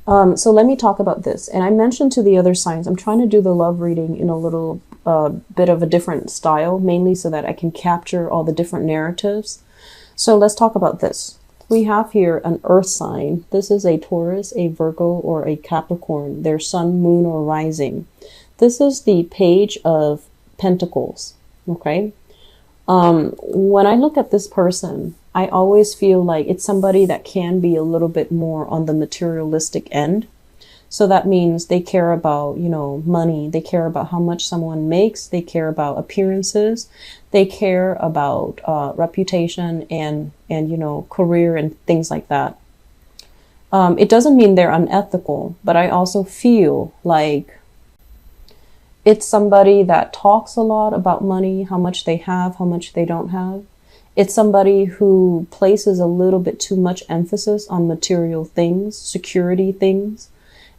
So let me talk about this. And I mentioned to the other signs, I'm trying to do the love reading in a little bit of a different style, mainly so that I can capture all the different narratives. So let's talk about this. We have here an earth sign. This is a Taurus, a Virgo, or a Capricorn, their sun, moon, or rising. This is the Page of Pentacles, okay? When I look at this person, I always feel like it's somebody that can be a little bit more on the materialistic end. So that means they care about, money. They care about how much someone makes. They care about appearances. They care about reputation and career and things like that. It doesn't mean they're unethical, but I also feel like it's somebody that talks a lot about money, how much they have, how much they don't have. It's somebody who places a little bit too much emphasis on material things, security things.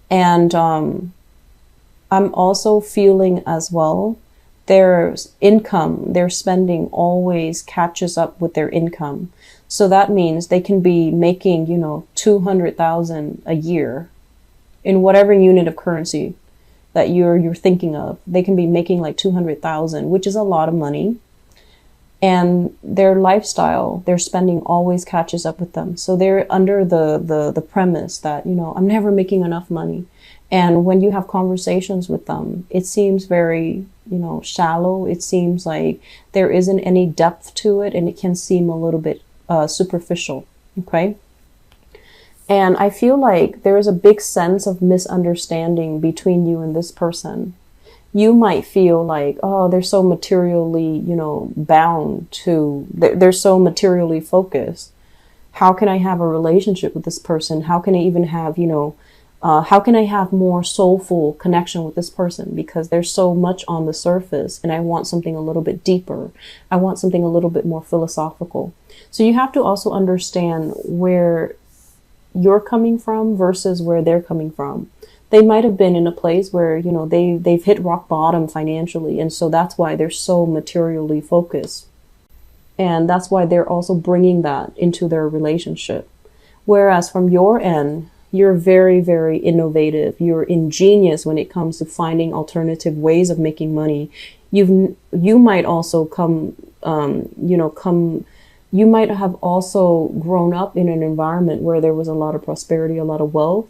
And I'm also feeling as well, their income, their spending always catches up with their income. So that means they can be making, 200,000 a year in whatever unit of currency that you're thinking of. They can be making like 200,000, which is a lot of money. And their lifestyle, their spending always catches up with them. So they're under the premise that, I'm never making enough money. And when you have conversations with them, it seems very, shallow. It seems like there isn't any depth to it, and it can seem a little bit superficial. Okay. And I feel like there is a big sense of misunderstanding between you and this person. You might feel like, oh, they're so materially, bound to, they're so materially focused. How can I have a relationship with this person? How can I even have, how can I have more soulful connection with this person? Because there's so much on the surface and I want something a little bit deeper. I want something a little bit more philosophical. So you have to also understand where you're coming from versus where they're coming from. They might have been in a place where, they've hit rock bottom financially. And so that's why they're so materially focused. And that's why they're also bringing that into their relationship. Whereas from your end, you're very, very innovative. You're ingenious when it comes to finding alternative ways of making money. You might also you might have also grown up in an environment where there was a lot of prosperity, a lot of wealth.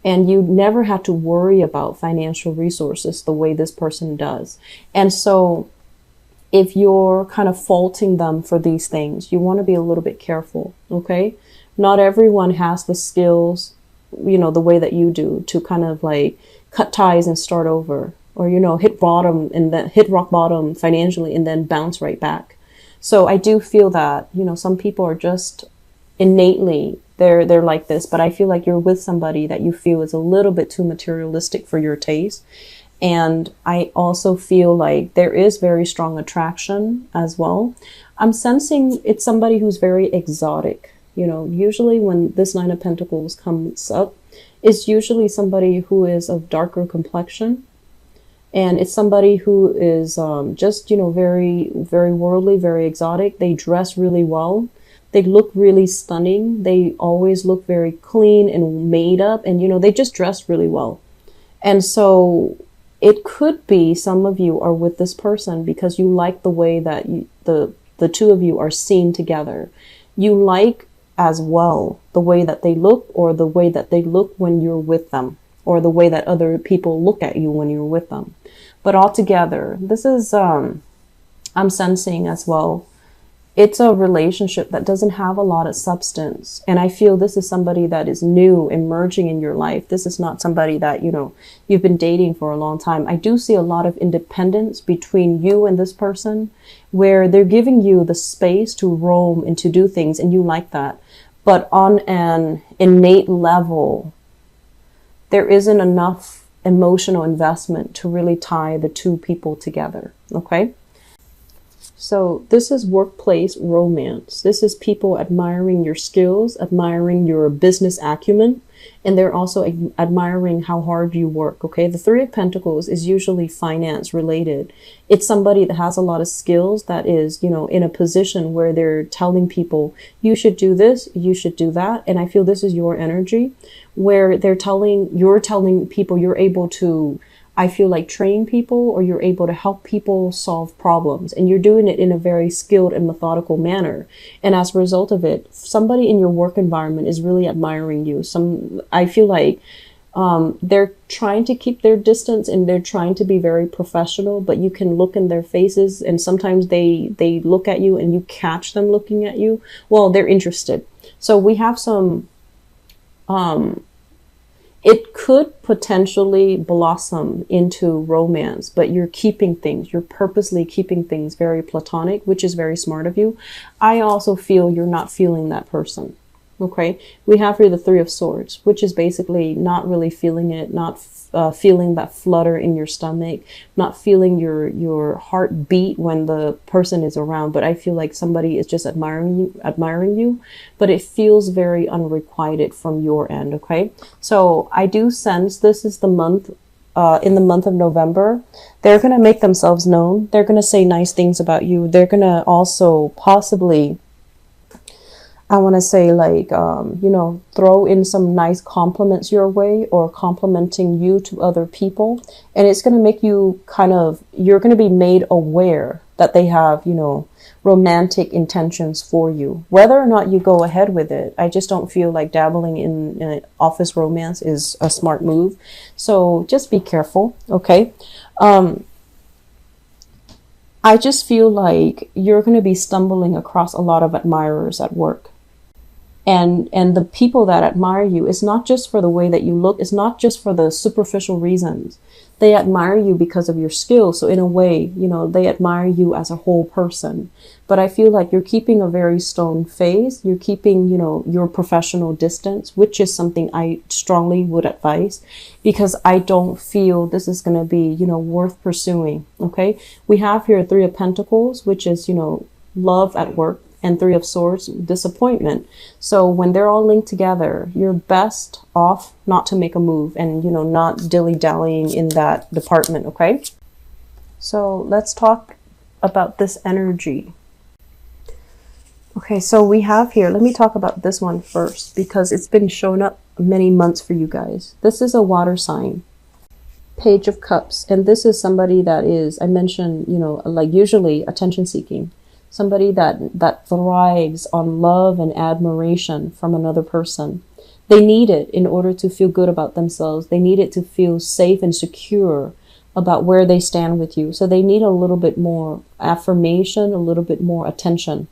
And you never had to worry about financial resources the way this person does. And so if you're kind of faulting them for these things, you want to be a little bit careful, okay? Not everyone has the skills, the way that you do to kind of like cut ties and start over, or, hit bottom and then hit rock bottom financially and then bounce right back. So I do feel that, some people are just innately they're like this, but I feel like you're with somebody that you feel is a little bit too materialistic for your taste. And I also feel like there is very strong attraction as well. I'm sensing it's somebody who's very exotic. Usually when this Nine of Pentacles comes up, it's usually somebody who is of darker complexion. And it's somebody who is just, very, very worldly, very exotic. They dress really well. They look really stunning. They always look very clean and made up. And, they just dress really well. And so it could be some of you are with this person because you like the way that the two of you are seen together. You like as well the way that they look, or the way that they look when you're with them, or the way that other people look at you when you're with them. But altogether, this is, I'm sensing as well, it's a relationship that doesn't have a lot of substance. And I feel this is somebody that is new, emerging in your life. This is not somebody that, you've been dating for a long time. I do see a lot of independence between you and this person, where they're giving you the space to roam and to do things, and you like that. But on an innate level, there isn't enough emotional investment to really tie the two people together. Okay. So this is workplace romance. This is people admiring your skills, admiring your business acumen. and they're also admiring how hard you work. Okay, the Three of Pentacles is usually finance related. It's somebody that has a lot of skills, that is, you know, in a position where they're telling people, you should do this, you should do that. And I feel this is your energy, where you're telling people you're able to, I feel like, train people, or you're able to help people solve problems, and you're doing it in a very skilled and methodical manner. And as a result of it, somebody in your work environment is really admiring you. I feel like they're trying to keep their distance, and they're trying to be very professional, but you can look in their faces, and sometimes they look at you and you catch them looking at you. Well, they're interested. So we have some it could potentially blossom into romance, but you're purposely keeping things very platonic, which is very smart of you. I also feel you're not feeling that person. Okay, we have here the Three of Swords, which is basically not really feeling it, not feeling that flutter in your stomach, not feeling your heart beat when the person is around. But I feel like somebody is just admiring you, but it feels very unrequited from your end. Okay, so I do sense this is the month. In the month of November, they're going to make themselves known. They're going to say nice things about you. They're going to also possibly, I want to say, like, you know, throw in some nice compliments your way, or complimenting you to other people. And it's going to make you you're going to be made aware that they have, you know, romantic intentions for you. Whether or not you go ahead with it, I just don't feel like dabbling in office romance is a smart move. So just be careful, okay? I just feel like you're going to be stumbling across a lot of admirers at work. And the people that admire you, is not just for the way that you look. It's not just for the superficial reasons. They admire you because of your skills. So in a way, you know, they admire you as a whole person. But I feel like you're keeping a very stone face. You're keeping, you know, your professional distance, which is something I strongly would advise, because I don't feel this is going to be, you know, worth pursuing. Okay. We have here Three of Pentacles, which is, you know, love at work, and Three of Swords, disappointment. So when they're all linked together, you're best off not to make a move, and, you know, not dilly-dallying in that department, okay? So let's talk about this energy. Okay, so we have here, let me talk about this one first, because it's been shown up many months for you guys. This is a water sign. Page of Cups. And this is somebody that is, I mentioned, you know, like usually attention seeking. Somebody that thrives on love and admiration from another person. They need it in order to feel good about themselves. They need it to feel safe and secure about where they stand with you. So they need a little bit more affirmation, a little bit more attention.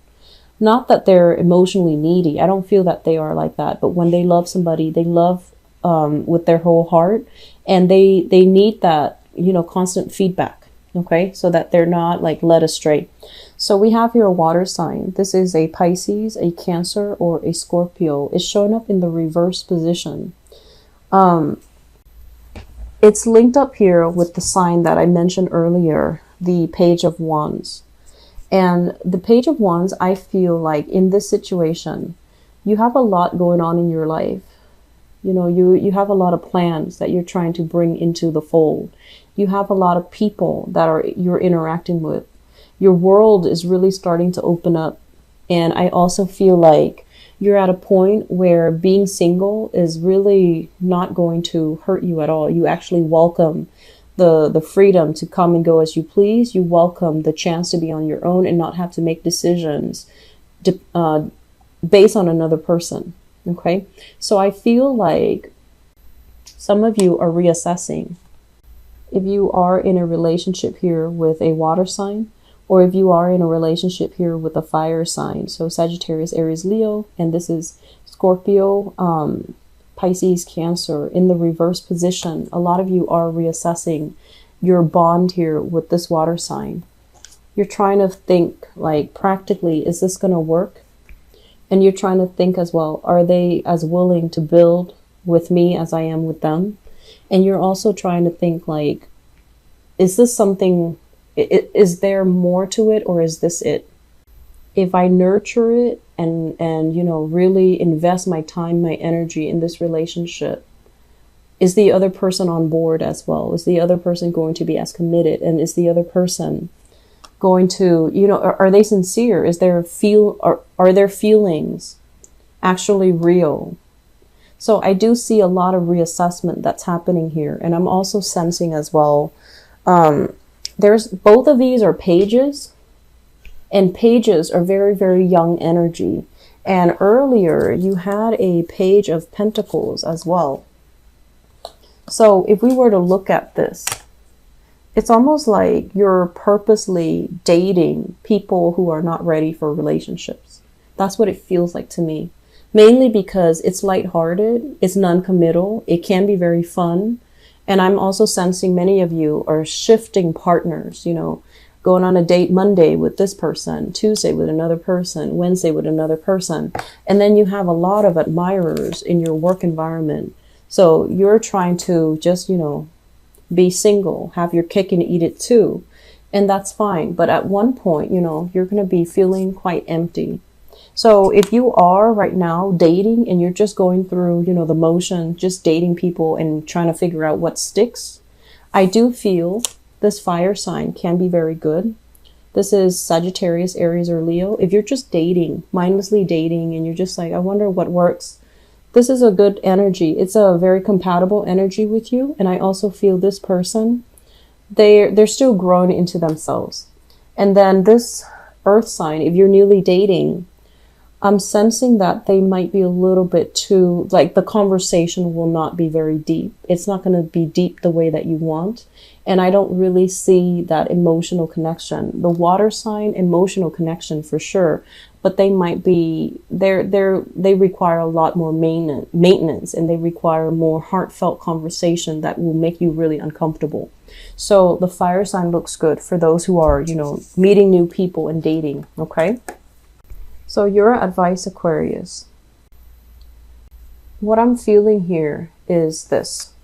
Not that they're emotionally needy. I don't feel that they are like that. But when they love somebody, they love with their whole heart. And they need that, you know, constant feedback. Okay, so that they're not like led astray. So we have here a water sign. This is a Pisces, a Cancer, or a Scorpio. It's showing up in the reverse position. It's linked up here with the sign that I mentioned earlier, the Page of Wands. And the Page of Wands, I feel like in this situation, you have a lot going on in your life. You know, you have a lot of plans that you're trying to bring into the fold. You have a lot of people that you're interacting with. Your world is really starting to open up. And I also feel like you're at a point where being single is really not going to hurt you at all. You actually welcome the freedom to come and go as you please. You welcome the chance to be on your own and not have to make decisions based on another person. Okay, so I feel like some of you are reassessing. If you are in a relationship here with a water sign, or if you are in a relationship here with a fire sign, so Sagittarius, Aries, Leo, and this is Scorpio, Pisces, Cancer, in the reverse position, a lot of you are reassessing your bond here with this water sign. You're trying to think, like, practically, is this going to work? And you're trying to think as well, are they as willing to build with me as I am with them? And you're also trying to think, like, is this something, is there more to it, or is this it? If I nurture it and you know, really invest my time, my energy in this relationship, is the other person on board as well? Is the other person going to be as committed? And is the other person going to, you know, are they sincere? Is there are their feelings actually real? So I do see a lot of reassessment that's happening here. And I'm also sensing as well, there's both of these are pages, and pages are very, very young energy. And earlier you had a page of pentacles as well. So if we were to look at this, it's almost like you're purposely dating people who are not ready for relationships. That's what it feels like to me. Mainly because it's lighthearted, it's non-committal, it can be very fun. And I'm also sensing many of you are shifting partners, you know, going on a date Monday with this person, Tuesday with another person, Wednesday with another person. And then you have a lot of admirers in your work environment. So you're trying to just, you know, be single, have your cake and eat it too. And that's fine. But at one point, you know, you're going to be feeling quite empty. So if you are right now dating and you're just going through, you know, the motion, just dating people and trying to figure out what sticks, I do feel this fire sign can be very good. This is Sagittarius, Aries, or Leo. If you're just dating, mindlessly dating, and you're just like, I wonder what works, this is a good energy. It's a very compatible energy with you. And I also feel this person, they're still growing into themselves. And then this earth sign, if you're newly dating, I'm sensing that they might be a little bit too, like the conversation will not be very deep. It's not going to be deep the way that you want. And I don't really see that emotional connection. The water sign, emotional connection for sure. But they might be, they require a lot more maintenance, and they require more heartfelt conversation that will make you really uncomfortable. So the fire sign looks good for those who are, you know, meeting new people and dating. Okay. So your advice, Aquarius. What I'm feeling here is this.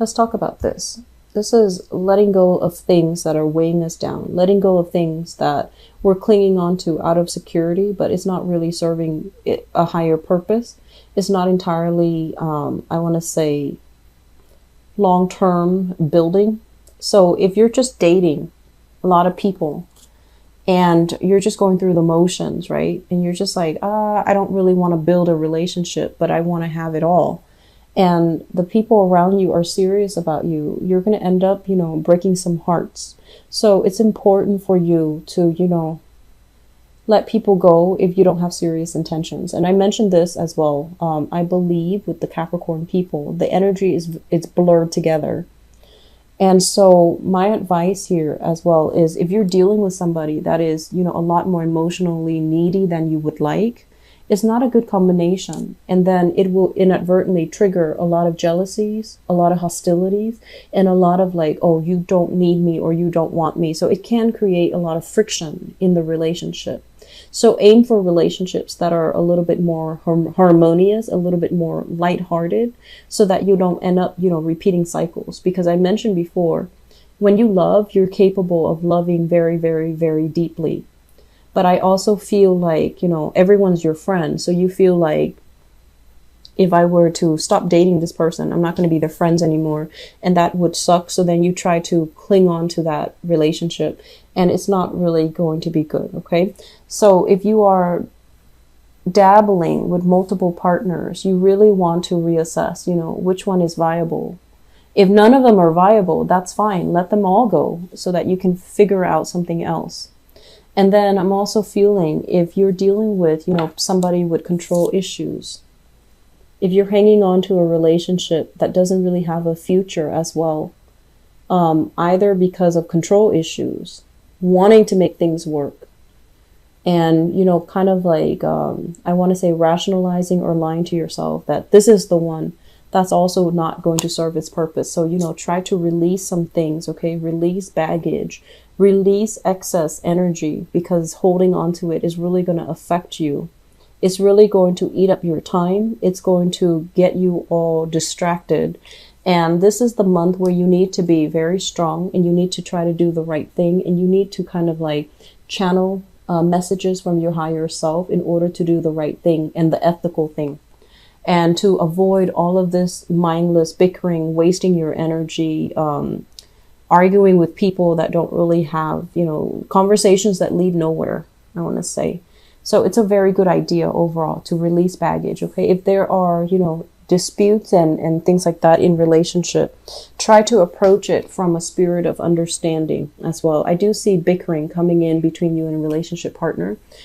Let's talk about this. This is letting go of things that are weighing us down, letting go of things that we're clinging on to out of security, but it's not really serving a higher purpose. It's not entirely, I want to say, long-term building. So if you're just dating a lot of people and you're just going through the motions, right? And you're just like, I don't really want to build a relationship, but I want to have it all. And the people around you are serious about you, you're going to end up, you know, breaking some hearts. So it's important for you to, you know, let people go if you don't have serious intentions. And I mentioned this as well. I believe with the Capricorn people, the energy it's blurred together. And so my advice here as well is if you're dealing with somebody that is, you know, a lot more emotionally needy than you would like, it's not a good combination. And then it will inadvertently trigger a lot of jealousies, a lot of hostilities, and a lot of like, oh, you don't need me or you don't want me. So it can create a lot of friction in the relationship. So aim for relationships that are a little bit more harmonious, a little bit more lighthearted, so that you don't end up, you know, repeating cycles. Because I mentioned before, when you love, you're capable of loving very, very, very deeply. But I also feel like, you know, everyone's your friend. So you feel like if I were to stop dating this person, I'm not going to be their friends anymore. And that would suck. So then you try to cling on to that relationship and it's not really going to be good. Okay. So if you are dabbling with multiple partners, you really want to reassess, you know, which one is viable. If none of them are viable, that's fine. Let them all go so that you can figure out something else. And then I'm also feeling if you're dealing with, you know, somebody with control issues, if you're hanging on to a relationship that doesn't really have a future as well, either because of control issues, wanting to make things work, and, you know, kind of like, I want to say rationalizing or lying to yourself that this is the one, that's also not going to serve its purpose. So, you know, try to release some things, okay? Release baggage, release excess energy, because holding on to it is really going to affect you. It's really going to eat up your time. It's going to get you all distracted. And this is the month where you need to be very strong and you need to try to do the right thing. And you need to kind of like channel messages from your higher self in order to do the right thing and the ethical thing, and to avoid all of this mindless bickering, wasting your energy, arguing with people that don't really have, conversations that lead nowhere, I want to say. So it's a very good idea overall to release baggage. Okay. If there are, disputes and things like that in relationship, try to approach it from a spirit of understanding as well. I do see bickering coming in between you and a relationship partner.